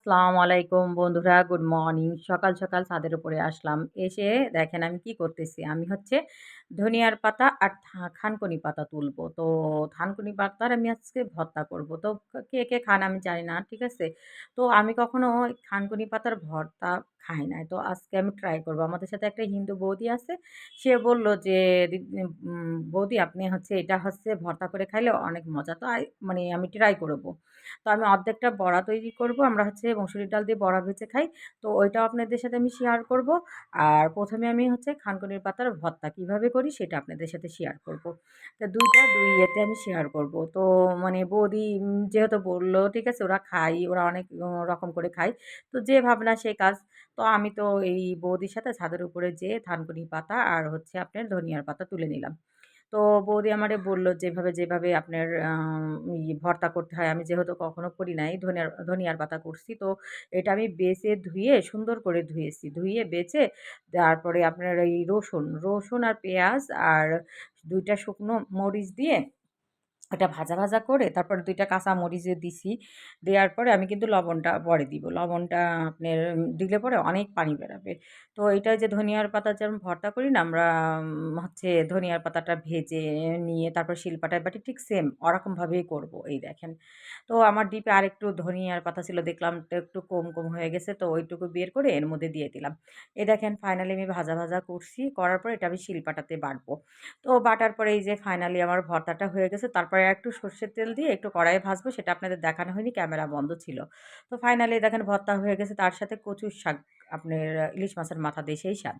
আসসালামু আলাইকুম বন্ধুরা, গুড মর্নিং। সকাল, সকাল ছাদের উপরে আসলাম। এসে দেখেন আমি কি করতেছি। আমি হচ্ছে ধনিয়ার পাতা আর থানকুনি পাতা তুলবো। তো থানকুনি পাতার আমি আজকে ভর্তা করব। তো কে, কে খান আমি জানি না। ঠিক আছে? তো আমি কখনো থানকুনি পাতার ভর্তা খাই নাই। তো আজকে আমি ট্রাই করব। আমাদের সাথে একটা হিন্দু বৌদি আছে। সে বলল যে, দি বৌদি আপনি হচ্ছে এটা হচ্ছে ভর্তা করে খাইলে অনেক মজা। তো মানে আমি ট্রাই করব। তো আমি অর্ধেকটা বড়া তৈরি করব। আমরা হচ্ছে মসুরির ডাল দিয়ে বড়া ভেজে খাই। তো ওইটাও আপনাদের সাথে আমি শেয়ার করব। আর ১ম এ আমি হচ্ছে থানকুনির পাতার ভর্তা কিভাবে করি সেটা আপনাদের সাথে শেয়ার করব। তো ২ টা ২ ইয়েতে আমি শেয়ার করব। তো মানে বৌদি যেহেতু বলল, ঠিক আছে ওরা খায়, ওরা অনেক রকম করে খায়। তো যে ভাবনা সেই কাজ। তো আমি তো এই বৌদির সাথে ছাদের উপরে যেয়ে থানকুনি পাতা আর হচ্ছে আপনার ধনিয়ার পাতা তুলে নিলাম। তো বৌদি আমারে বলল যেভাবে, যেভাবে আপনার ভর্তা করতে হয়। আমি যেহেতু কখনো করি নাই, ধনিয়ার পাতা করছি। তো এটা আমি বেছে ধুয়ে সুন্দর করে ধুয়েছি। ধুয়ে বেছে তারপরে আপনার এই রসুন আর পেঁয়াজ আর ২ টা শুকনো মরিচ দিয়ে ওটা ভাজা, ভাজা করে তারপরে ২ টা কাঁচা মরিচও দিছি। দেওয়ার পরে আমি কিন্তু লবণটা পরে দিব। লবণটা আপনার দিলে পরে অনেক পানি বেরাবে। তো এটা যে ধনিয়ার পাতা যেমন ভর্তা করি না আমরা হচ্ছে ধনিয়ার পাতাটা ভেজে নিয়ে তারপর শিলপাটায় বাটি ঠিক সেম ওরকমভাবেই করব। এই দেখেন। তো আমার ডিপে আরেকটু ধনিয়ার পাতা ছিল দেখলাম তো একটু কম, কম হয়ে গেছে তো ওইটুকু বের করে এর মধ্যে দিয়ে দিলাম। এই দেখেন ফাইনালি আমি ভাজা, ভাজা করছি। করার পর এটা আমি শিলপাটাতে বাটবো। তো বাটার পরে এই যে ফাইনালি আমার ভর্তাটা হয়ে গেছে। তারপরে একটু সর্ষের তেল দিয়ে একটু কড়াইয়ে ভাজবো সেটা আপনাদের দেখানো হয়নি, ক্যামেরা বন্ধ ছিল। তো ফাইনালি দেখেন ভর্তা হয়ে গেছে তার সাথে কচুর শাক আপনার ইলিশ মাছের মাথা দিয়ে সেই স্বাদ।